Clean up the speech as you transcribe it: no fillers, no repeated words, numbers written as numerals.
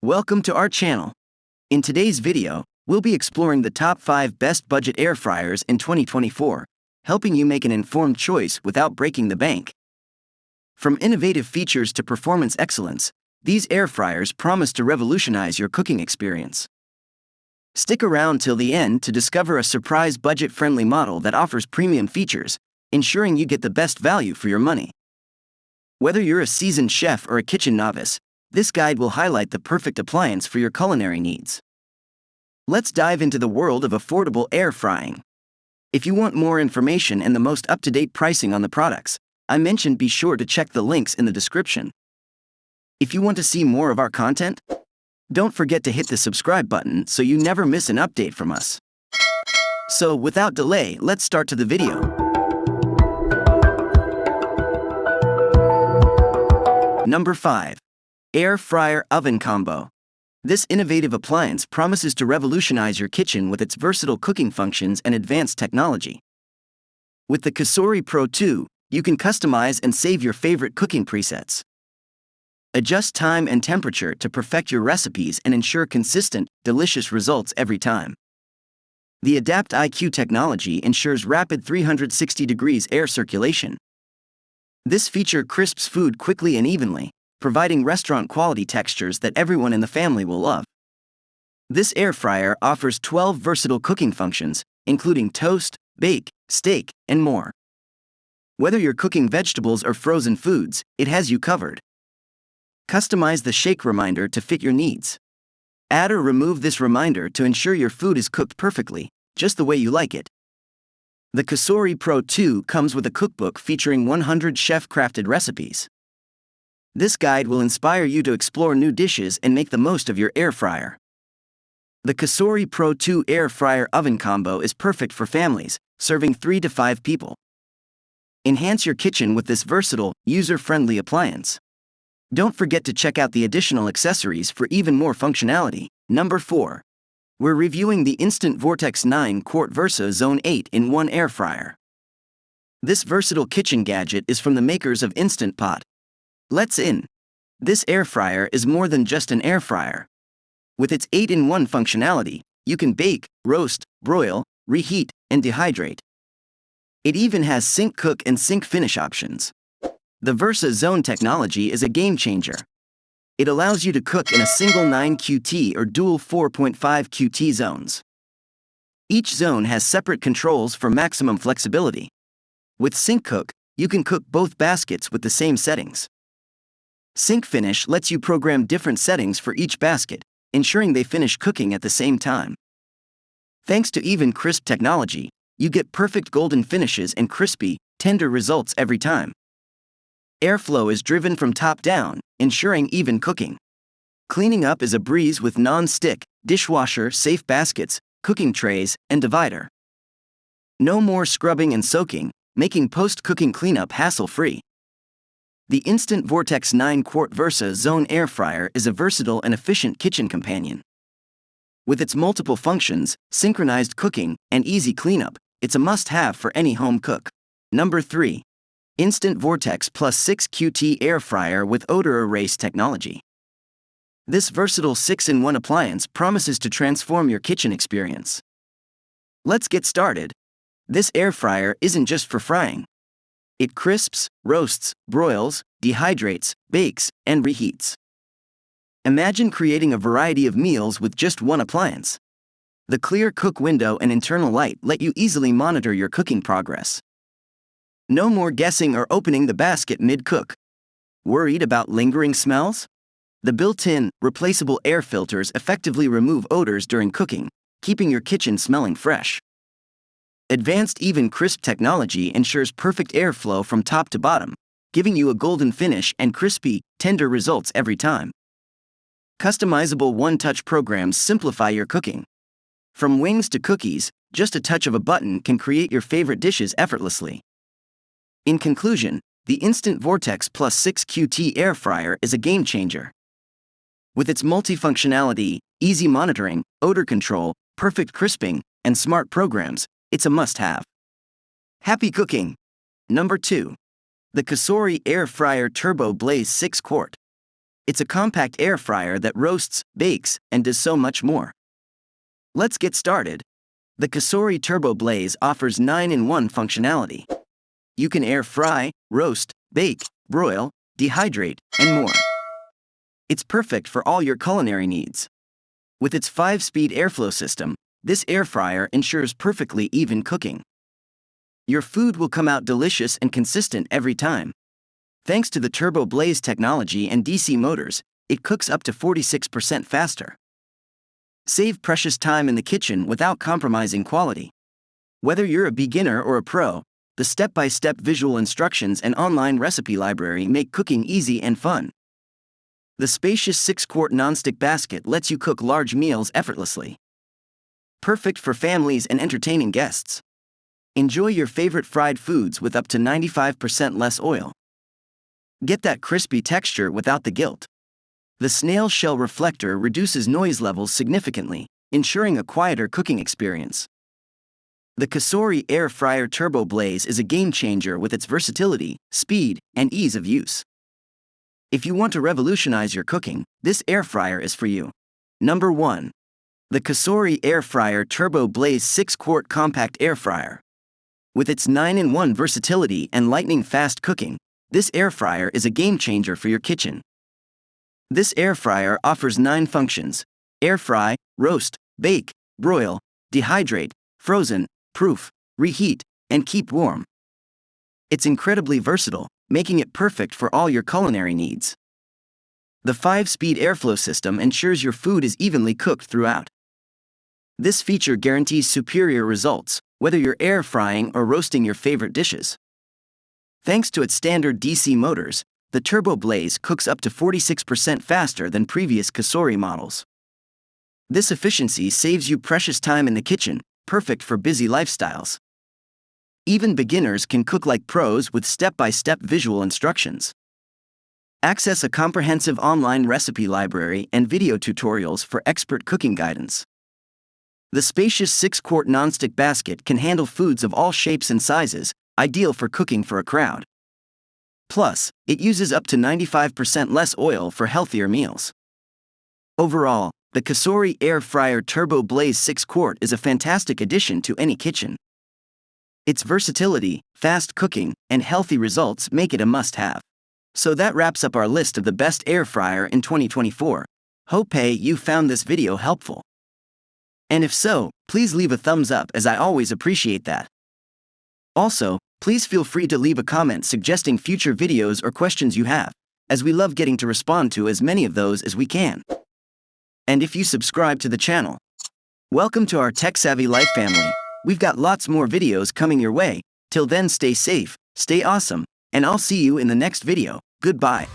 Welcome to our channel. In today's video, we'll be exploring the top 5 best budget air fryers in 2024, helping you make an informed choice without breaking the bank. From innovative features to performance excellence, these air fryers promise to revolutionize your cooking experience. Stick around till the end to discover a surprise budget-friendly model that offers premium features, ensuring you get the best value for your money. Whether you're a seasoned chef or a kitchen novice, this guide will highlight the perfect appliance for your culinary needs. Let's dive into the world of affordable air frying. If you want more information and the most up-to-date pricing on the products I mentioned, be sure to check the links in the description. If you want to see more of our content, don't forget to hit the subscribe button so you never miss an update from us. So without delay, let's start to the video. Number 5. Air Fryer Oven Combo. This innovative appliance promises to revolutionize your kitchen with its versatile cooking functions and advanced technology. With the Cosori Pro 2, you can customize and save your favorite cooking presets. Adjust time and temperature to perfect your recipes and ensure consistent, delicious results every time. The Adapt IQ technology ensures rapid 360 degrees air circulation. This feature crisps food quickly and evenly, providing restaurant-quality textures that everyone in the family will love. This air fryer offers 12 versatile cooking functions, including toast, bake, steak, and more. Whether you're cooking vegetables or frozen foods, it has you covered. Customize the shake reminder to fit your needs. Add or remove this reminder to ensure your food is cooked perfectly, just the way you like it. The Cosori Pro 2 comes with a cookbook featuring 100 chef-crafted recipes. This guide will inspire you to explore new dishes and make the most of your air fryer. The Cosori Pro 2 Air Fryer Oven Combo is perfect for families, serving 3 to 5 people. Enhance your kitchen with this versatile, user-friendly appliance. Don't forget to check out the additional accessories for even more functionality. Number 4. We're reviewing the Instant Vortex 9 Quart VersaZone 8-in-1 Air Fryer. This versatile kitchen gadget is from the makers of Instant Pot. Let's in. This air fryer is more than just an air fryer. With its 8-in-1 functionality, you can bake, roast, broil, reheat, and dehydrate. It even has sync cook and sync finish options. The VersaZone technology is a game changer. It allows you to cook in a single 9 QT or dual 4.5 QT zones. Each zone has separate controls for maximum flexibility. With sync cook, you can cook both baskets with the same settings. Sync Finish lets you program different settings for each basket, ensuring they finish cooking at the same time. Thanks to Even Crisp technology, you get perfect golden finishes and crispy, tender results every time. Airflow is driven from top down, ensuring even cooking. Cleaning up is a breeze with non-stick, dishwasher-safe baskets, cooking trays, and divider. No more scrubbing and soaking, making post-cooking cleanup hassle-free. The Instant Vortex 9 Quart VersaZone Air Fryer is a versatile and efficient kitchen companion. With its multiple functions, synchronized cooking, and easy cleanup, it's a must-have for any home cook. Number 3. Instant Vortex Plus 6 QT Air Fryer with Odor Erase technology. This versatile 6-in-1 appliance promises to transform your kitchen experience. Let's get started. This air fryer isn't just for frying. It crisps, roasts, broils, dehydrates, bakes, and reheats. Imagine creating a variety of meals with just one appliance. The clear cook window and internal light let you easily monitor your cooking progress. No more guessing or opening the basket mid-cook. Worried about lingering smells? The built-in, replaceable air filters effectively remove odors during cooking, keeping your kitchen smelling fresh. Advanced Even Crisp technology ensures perfect airflow from top to bottom, giving you a golden finish and crispy, tender results every time. Customizable one-touch programs simplify your cooking. From wings to cookies, just a touch of a button can create your favorite dishes effortlessly. In conclusion, the Instant Vortex Plus 6 QT Air Fryer is a game changer. With its multifunctionality, easy monitoring, odor control, perfect crisping, and smart programs, it's a must-have. Happy cooking! Number 2. The Cosori Air Fryer Turboblaze 6 Quart. It's a compact air fryer that roasts, bakes, and does so much more. Let's get started. The Cosori Turboblaze offers 9-in-1 functionality. You can air fry, roast, bake, broil, dehydrate, and more. It's perfect for all your culinary needs. With its 5-speed airflow system, this air fryer ensures perfectly even cooking. Your food will come out delicious and consistent every time. Thanks to the Turboblaze technology and DC motors, it cooks up to 46% faster. Save precious time in the kitchen without compromising quality. Whether you're a beginner or a pro, the step-by-step visual instructions and online recipe library make cooking easy and fun. The spacious 6-quart nonstick basket lets you cook large meals effortlessly. Perfect for families and entertaining guests. Enjoy your favorite fried foods with up to 95% less oil. Get that crispy texture without the guilt. The snail shell reflector reduces noise levels significantly, ensuring a quieter cooking experience. The Cosori Air Fryer Turboblaze is a game-changer with its versatility, speed, and ease of use. If you want to revolutionize your cooking, this air fryer is for you. Number 1. The Cosori Air Fryer Turboblaze 6-quart compact air fryer. With its 9-in-1 versatility and lightning-fast cooking, this air fryer is a game-changer for your kitchen. This air fryer offers 9 functions: air fry, roast, bake, broil, dehydrate, frozen, proof, reheat, and keep warm. It's incredibly versatile, making it perfect for all your culinary needs. The 5-speed airflow system ensures your food is evenly cooked throughout. This feature guarantees superior results, whether you're air frying or roasting your favorite dishes. Thanks to its standard DC motors, the Turboblaze cooks up to 46% faster than previous Cosori models. This efficiency saves you precious time in the kitchen, perfect for busy lifestyles. Even beginners can cook like pros with step-by-step visual instructions. Access a comprehensive online recipe library and video tutorials for expert cooking guidance. The spacious 6-quart nonstick basket can handle foods of all shapes and sizes, ideal for cooking for a crowd. Plus, it uses up to 95% less oil for healthier meals. Overall, the Cosori Air Fryer Turboblaze 6-quart is a fantastic addition to any kitchen. Its versatility, fast cooking, and healthy results make it a must-have. So that wraps up our list of the best air fryer in 2024. Hope you found this video helpful. And if so, please leave a thumbs up, as I always appreciate that. Also, please feel free to leave a comment suggesting future videos or questions you have, as we love getting to respond to as many of those as we can. And if you subscribe to the channel, welcome to our Techsavvy Life family. We've got lots more videos coming your way. Till then, stay safe, stay awesome, and I'll see you in the next video. Goodbye.